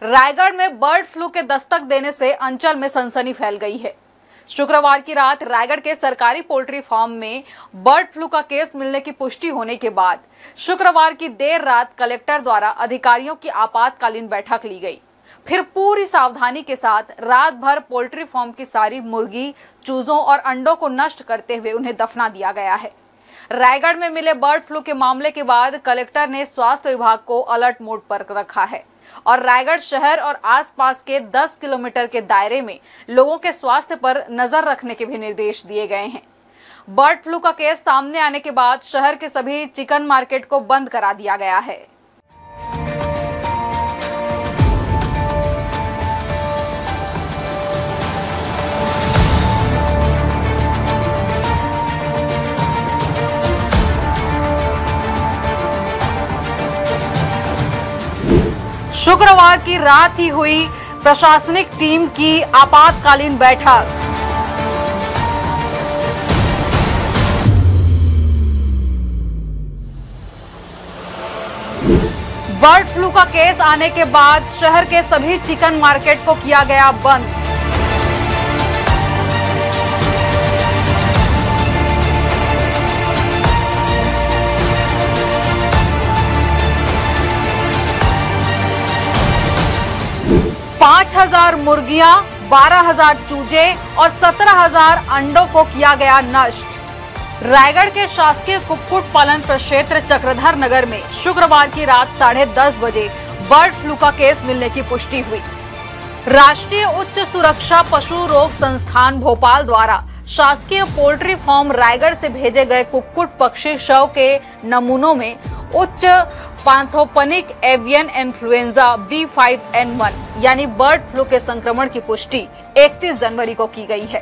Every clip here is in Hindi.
रायगढ़ में बर्ड फ्लू के दस्तक देने से अंचल में सनसनी फैल गई है। शुक्रवार की रात रायगढ़ के सरकारी पोल्ट्री फार्म में बर्ड फ्लू का केस मिलने की पुष्टि होने के बाद शुक्रवार की देर रात कलेक्टर द्वारा अधिकारियों की आपातकालीन बैठक ली गई। फिर पूरी सावधानी के साथ रात भर पोल्ट्री फार्म की सारी मुर्गी, चूजों और अंडों को नष्ट करते हुए उन्हें दफना दिया गया है। रायगढ़ में मिले बर्ड फ्लू के मामले के बाद कलेक्टर ने स्वास्थ्य विभाग को अलर्ट मोड पर रखा है और रायगढ़ शहर और आसपास के 10 किलोमीटर के दायरे में लोगों के स्वास्थ्य पर नजर रखने के भी निर्देश दिए गए हैं। बर्ड फ्लू का केस सामने आने के बाद शहर के सभी चिकन मार्केट को बंद करा दिया गया है। शुक्रवार की रात ही हुई प्रशासनिक टीम की आपातकालीन बैठक। बर्ड फ्लू का केस आने के बाद शहर के सभी चिकन मार्केट को किया गया बंद। पांच 5,000 मुर्गियां, 12,000 चूजे और 17,000 अंडों को किया गया नष्ट। रायगढ़ के शासकीय कुक्कुट पालन प्रक्षेत्र चक्रधर नगर में शुक्रवार की रात 10:30 बजे बर्ड फ्लू का केस मिलने की पुष्टि हुई। राष्ट्रीय उच्च सुरक्षा पशु रोग संस्थान भोपाल द्वारा शासकीय पोल्ट्री फार्म रायगढ़ से भेजे गए कुक्कुट पक्षी शव के नमूनों में उच्च पैथोजेनिक एवियन इन्फ्लुएंजा B5N1 यानी बर्ड फ्लू के संक्रमण की पुष्टि 31 जनवरी को की गई है।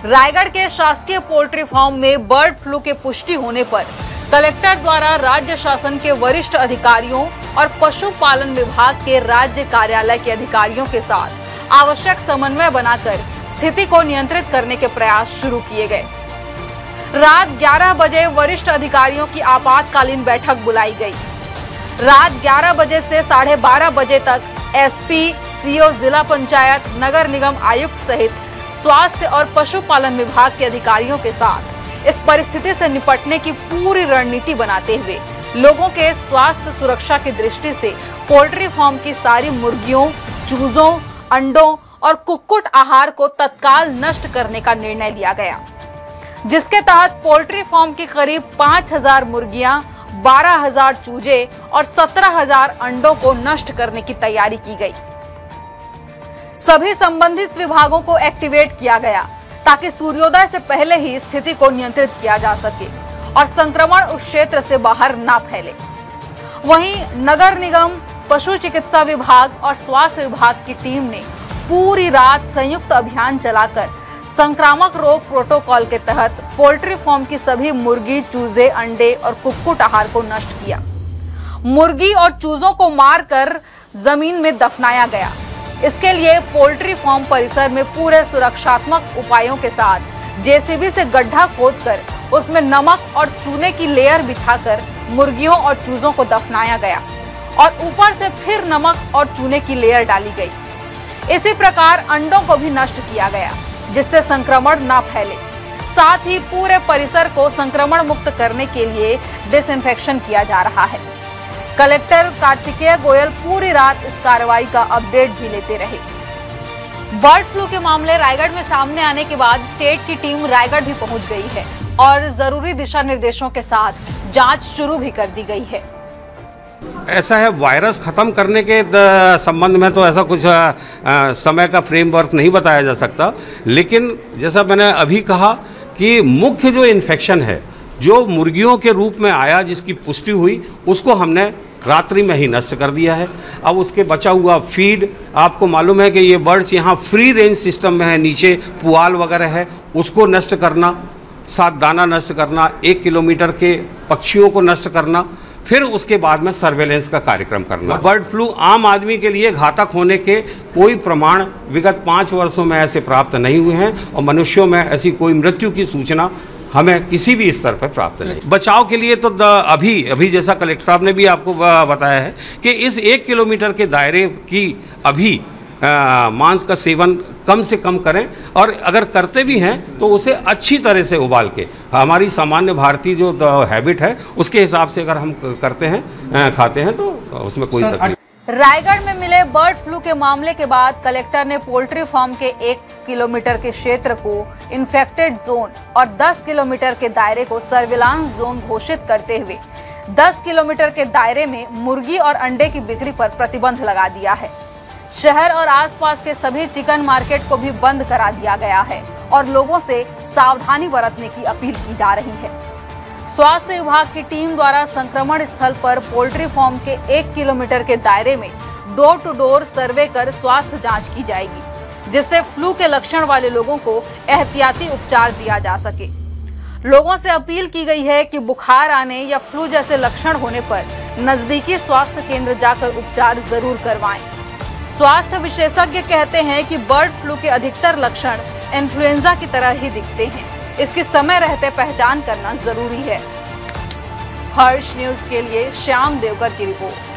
रायगढ़ के शासकीय पोल्ट्री फार्म में बर्ड फ्लू के पुष्टि होने पर कलेक्टर द्वारा राज्य शासन के वरिष्ठ अधिकारियों और पशुपालन विभाग के राज्य कार्यालय के अधिकारियों के साथ आवश्यक समन्वय बनाकर स्थिति को नियंत्रित करने के प्रयास शुरू किए गए। रात 11 बजे वरिष्ठ अधिकारियों की आपातकालीन बैठक बुलाई गई। रात 11 बजे से 12:30 बजे तक SP, CO, जिला पंचायत, नगर निगम आयुक्त सहित स्वास्थ्य और पशुपालन विभाग के अधिकारियों के साथ इस परिस्थिति से निपटने की पूरी रणनीति बनाते हुए लोगों के स्वास्थ्य सुरक्षा की दृष्टि से पोल्ट्री फार्म की सारी मुर्गियों, चूजों, अंडों और कुक्कुट आहार को तत्काल नष्ट करने का निर्णय लिया गया, जिसके तहत पोल्ट्री फार्म की करीब 5,000 मुर्गियां, 12,000 चूजे और 17,000 अंडों को नष्ट करने की तैयारी की गई। सभी संबंधित विभागों को एक्टिवेट किया गया ताकि सूर्योदय से पहले ही स्थिति को नियंत्रित किया जा सके और संक्रमण उस क्षेत्र से बाहर ना फैले। वहीं नगर निगम, पशु चिकित्सा विभाग और स्वास्थ्य विभाग की टीम ने पूरी रात संयुक्त अभियान चलाकर संक्रामक रोग प्रोटोकॉल के तहत पोल्ट्री फार्म की सभी मुर्गी, चूजे, अंडे और कुक्कुट आहार को नष्ट किया। मुर्गी और चूजों को मारकर जमीन में दफनाया गया। इसके लिए पोल्ट्री फार्म परिसर में पूरे सुरक्षात्मक उपायों के साथ JCB से गड्ढा खोदकर उसमें नमक और चूने की लेयर बिछाकर मुर्गियों और चूजों को दफनाया गया और ऊपर से फिर नमक और चूने की लेयर डाली गई। इसी प्रकार अंडों को भी नष्ट किया गया जिससे संक्रमण न फैले। साथ ही पूरे परिसर को संक्रमण मुक्त करने के लिए डिसइंफेक्शन किया जा रहा है। कलेक्टर कार्तिकेय गोयल पूरी रात इस कार्रवाई का अपडेट भी लेते रहे। बर्ड फ्लू के मामले रायगढ़ में सामने आने के बाद स्टेट की टीम रायगढ़ भी पहुंच गई है और जरूरी दिशा निर्देशों के साथ जांच शुरू भी कर दी गई है। ऐसा है, वायरस ख़त्म करने के संबंध में तो ऐसा कुछ समय का फ्रेमवर्क नहीं बताया जा सकता, लेकिन जैसा मैंने अभी कहा कि मुख्य जो इन्फेक्शन है जो मुर्गियों के रूप में आया, जिसकी पुष्टि हुई, उसको हमने रात्रि में ही नष्ट कर दिया है। अब उसके बचा हुआ फीड, आपको मालूम है कि ये बर्ड्स यहाँ फ्री रेंज सिस्टम में है, नीचे पुआल वगैरह है, उसको नष्ट करना, साथ दाना नष्ट करना, 1 किलोमीटर के पक्षियों को नष्ट करना, फिर उसके बाद में सर्वेलेंस का कार्यक्रम करना। बर्ड फ्लू आम आदमी के लिए घातक होने के कोई प्रमाण विगत 5 वर्षों में ऐसे प्राप्त नहीं हुए हैं और मनुष्यों में ऐसी कोई मृत्यु की सूचना हमें किसी भी स्तर पर प्राप्त नहीं। बचाव के लिए तो अभी जैसा कलेक्टर साहब ने भी आपको बताया है कि इस 1 किलोमीटर के दायरे की अभी मांस का सेवन कम से कम करें, और अगर करते भी हैं तो उसे अच्छी तरह से उबाल के, हमारी सामान्य भारतीय जो हैबिट है उसके हिसाब से अगर हम करते हैं, खाते हैं, तो उसमें कोई तकलीफ। रायगढ़ में मिले बर्ड फ्लू के मामले के बाद कलेक्टर ने पोल्ट्री फार्म के 1 किलोमीटर के क्षेत्र को इन्फेक्टेड जोन और 10 किलोमीटर के दायरे को सर्विलांस जोन घोषित करते हुए 10 किलोमीटर के दायरे में मुर्गी और अंडे की बिक्री पर प्रतिबंध लगा दिया है। शहर और आसपास के सभी चिकन मार्केट को भी बंद करा दिया गया है और लोगों से सावधानी बरतने की अपील की जा रही है। स्वास्थ्य विभाग की टीम द्वारा संक्रमण स्थल पर पोल्ट्री फार्म के 1 किलोमीटर के दायरे में डोर टू डोर सर्वे कर स्वास्थ्य जांच की जाएगी, जिससे फ्लू के लक्षण वाले लोगों को एहतियाती उपचार दिया जा सके। लोगों से अपील की गई है कि बुखार आने या फ्लू जैसे लक्षण होने पर नजदीकी स्वास्थ्य केंद्र जाकर उपचार जरूर करवाएं। स्वास्थ्य विशेषज्ञ कहते हैं कि बर्ड फ्लू के अधिकतर लक्षण इन्फ्लुएंजा की तरह ही दिखते हैं। इसकी समय रहते पहचान करना जरूरी है। हर्ष न्यूज के लिए श्याम देवकर की रिपोर्ट।